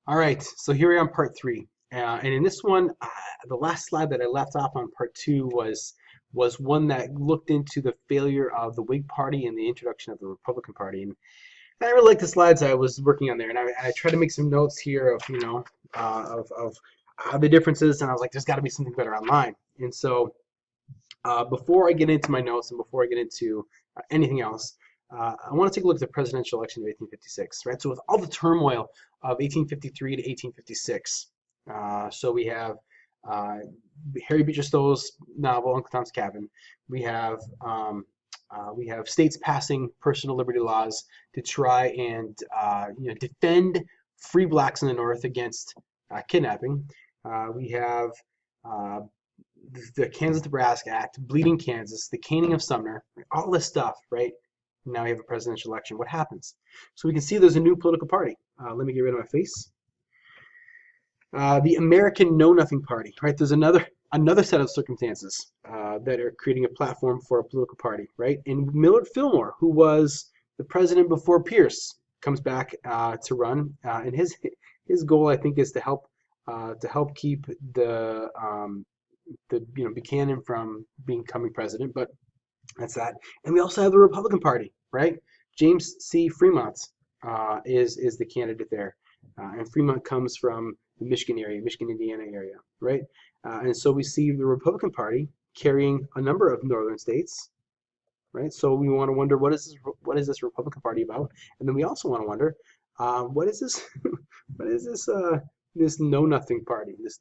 All right, so here we are on part three, and in this one, the last slide that I left off on part two was one that looked into the failure of the Whig Party and the introduction of the Republican Party. And I really liked the slides I was working on there, and I tried to make some notes here of the differences, and I was like, there's got to be something better online. And so before I get into my notes and before I get into anything else, I want to take a look at the presidential election of 1856, right? So with all the turmoil of 1853 to 1856, so we have Harry Beecher Stowe's novel Uncle Tom's Cabin. We have states passing personal liberty laws to try and defend free blacks in the North against kidnapping. We have the Kansas-Nebraska Act, Bleeding Kansas, the caning of Sumner, all this stuff, right? Now we have a presidential election. What happens? So we can see there's a new political party. Let me get rid of my face. The American Know Nothing Party, right? There's another set of circumstances that are creating a platform for a political party, right? And Millard Fillmore, who was the president before Pierce, comes back to run, and his goal, I think, is to help keep the Buchanan from becoming president, but that's that. And we also have the Republican Party, right? James C. Fremont is the candidate there, and Fremont comes from the Michigan area, Michigan, Indiana area, right? And so we see the Republican Party carrying a number of northern states, right? So we want to wonder what is this Republican Party about, and then we also want to wonder what is this this Know Nothing Party, this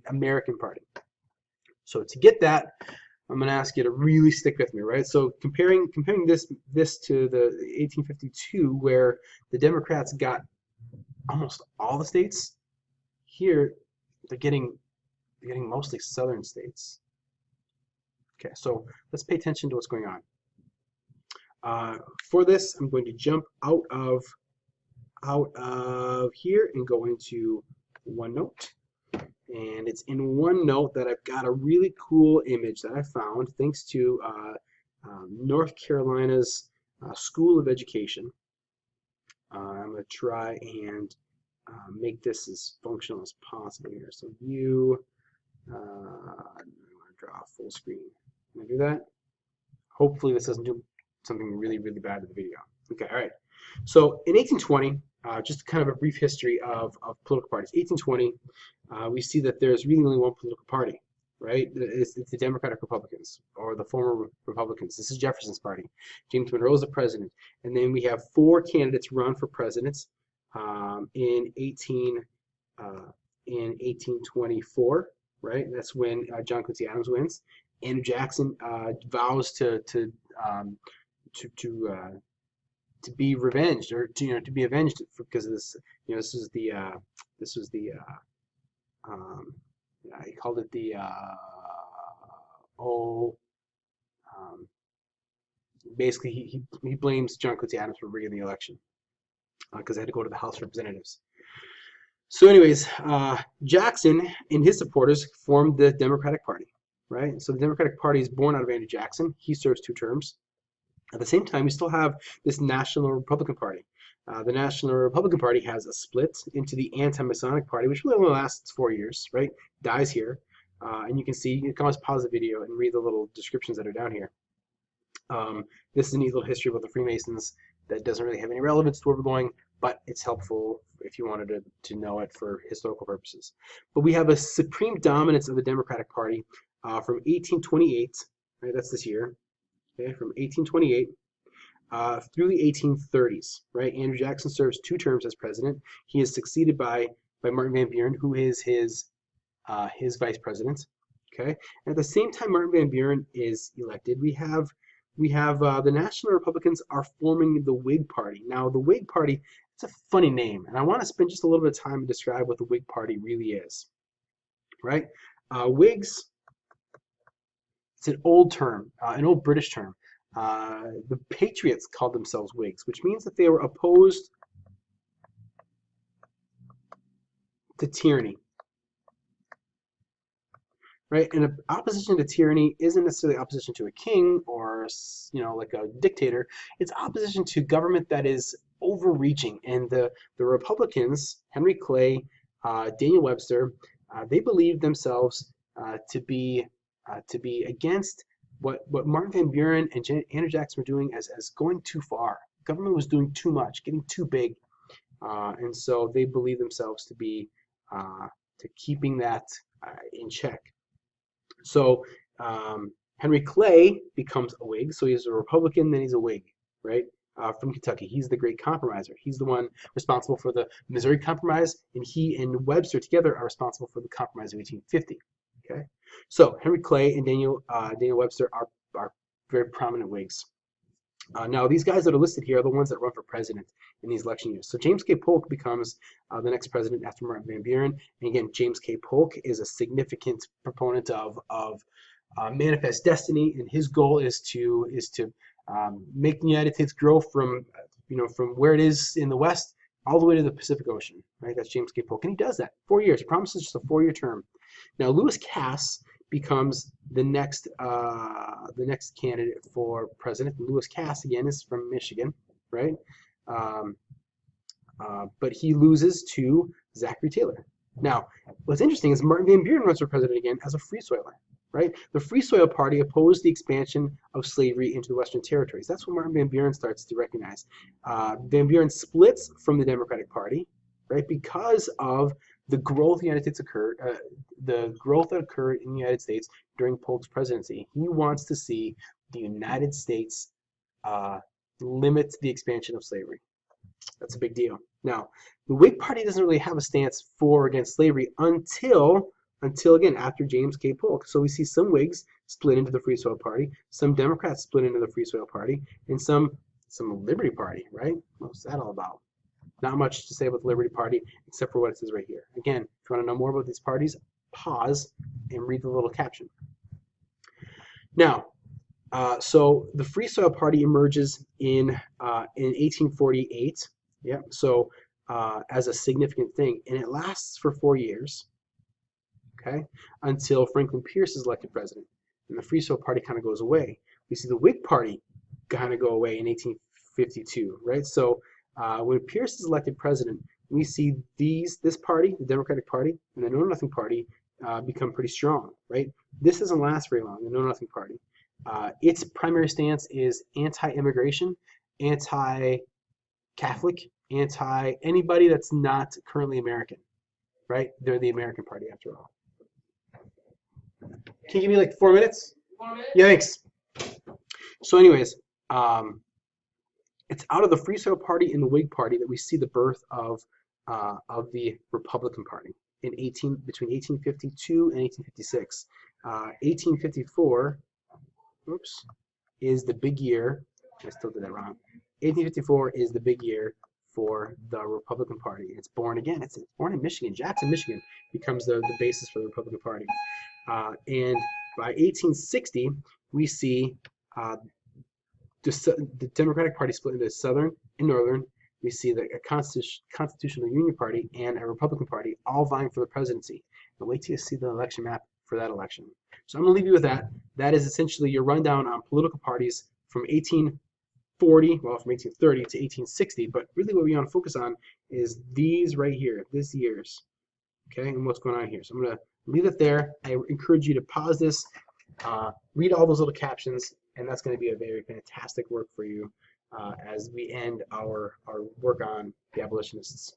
American Party. So to get that, I'm going to ask you to really stick with me, right? So comparing this to the 1852, where the Democrats got almost all the states, here they're getting mostly southern states. Okay, so let's pay attention to what's going on. For this, I'm going to jump out of here and go into OneNote. And it's in OneNote that I've got a really cool image that I found thanks to North Carolina's School of Education. I'm going to try and make this as functional as possible here. So view, I want to draw full screen. Can I do that? Hopefully this doesn't do something really, really bad to the video. Okay, all right. So in 1820, just kind of a brief history of political parties. 1820, we see that there's really only one political party, right? It's the Democratic Republicans, or the former Republicans. This is Jefferson's party. James Monroe is the president. And then we have four candidates run for president in 1824, right? That's when John Quincy Adams wins. Andrew Jackson vows to be revenged, or to be avenged because of this. This was the he called it the basically he blames John Quincy Adams for rigging the election because they had to go to the House of Representatives. So anyways, Jackson and his supporters formed the Democratic Party, right? So the Democratic Party is born out of Andrew Jackson. He serves 2 terms. At the same time, we still have this National Republican Party. The National Republican Party has a split into the Anti-Masonic Party, which really only lasts 4 years, right? Dies here. And you can see, you can always pause the video and read the little descriptions that are down here. This is a neat little history about the Freemasons that doesn't really have any relevance to where we're going, but it's helpful if you wanted to know it for historical purposes. But we have a supreme dominance of the Democratic Party from 1828, right? That's this year. Okay, from 1828 through the 1830s, right? Andrew Jackson serves 2 terms as president. He is succeeded by Martin Van Buren, who is his vice president. Okay, and at the same time Martin Van Buren is elected, we have the National Republicans are forming the Whig Party. Now the Whig Party, it's a funny name, and I want to spend just a little bit of time to describe what the Whig Party really is, right? Whigs. It's an old term, an old British term. The Patriots called themselves Whigs, which means that they were opposed to tyranny. Right? And opposition to tyranny isn't necessarily opposition to a king or like a dictator. It's opposition to government that is overreaching, and the Republicans, Henry Clay, Daniel Webster, they believed themselves to be against what Martin Van Buren and Andrew Jackson were doing as going too far. Government was doing too much, getting too big, and so they believed themselves to be to keeping that in check. So Henry Clay becomes a Whig, so he's a Republican, then he's a Whig, right? From Kentucky. He's the great compromiser. He's the one responsible for the Missouri Compromise, and he and Webster together are responsible for the Compromise of 1850. Okay, so Henry Clay and Daniel Webster are very prominent Whigs. Now, these guys that are listed here are the ones that run for president in these election years. So James K. Polk becomes the next president after Martin Van Buren. And again, James K. Polk is a significant proponent of manifest destiny, and his goal is to make the United States grow from from where it is in the West all the way to the Pacific Ocean. Right? That's James K. Polk, and he does that 4 years. He promises just a 4-year term. Now, Lewis Cass becomes the next candidate for president. Lewis Cass again is from Michigan, right? But he loses to Zachary Taylor. Now, what's interesting is Martin Van Buren runs for president again as a Free Soiler, right? The Free Soil Party opposed the expansion of slavery into the Western Territories. That's what Martin Van Buren starts to recognize. Van Buren splits from the Democratic Party, right, because of the growth in the United States the growth that occurred in the United States during Polk's presidency. He wants to see the United States limit the expansion of slavery. That's a big deal. Now, the Whig Party doesn't really have a stance for or against slavery until again after James K. Polk. So we see some Whigs split into the Free Soil Party, some Democrats split into the Free Soil Party, and some Liberty Party, right? What's that all about? Not much to say about the Liberty Party except for what it says right here. Again, if you want to know more about these parties, pause and read the little caption. Now, so the Free Soil Party emerges in 1848. Yeah, so as a significant thing, and it lasts for 4 years. Okay, until Franklin Pierce is elected president, and the Free Soil Party kind of goes away. We see the Whig Party kind of go away in 1852, right? So when Pierce is elected president, we see this party, the Democratic Party, and the Know Nothing Party become pretty strong, right? This doesn't last very long, the Know Nothing Party. Its primary stance is anti-immigration, anti-Catholic, anti-anybody that's not currently American, right? They're the American Party after all. Can you give me like 4 minutes? 4 minutes? Yeah, thanks. So anyways, it's out of the Free Soil Party and the Whig Party that we see the birth of the Republican Party between 1852 and 1856. 1854, is the big year. I still did that wrong. 1854 is the big year for the Republican Party. It's born again. It's born in Michigan. Jackson, Michigan becomes the basis for the Republican Party. And by 1860, we see the Democratic Party split into Southern and Northern. We see a Constitutional Union Party and a Republican Party all vying for the presidency. And wait till you see the election map for that election. So I'm going to leave you with that. That is essentially your rundown on political parties from 1830 to 1860. But really what we want to focus on is these right here, this year's, okay, and what's going on here. So I'm going to leave it there. I encourage you to pause this, read all those little captions, and that's going to be a very fantastic work for you as we end our work on the abolitionists.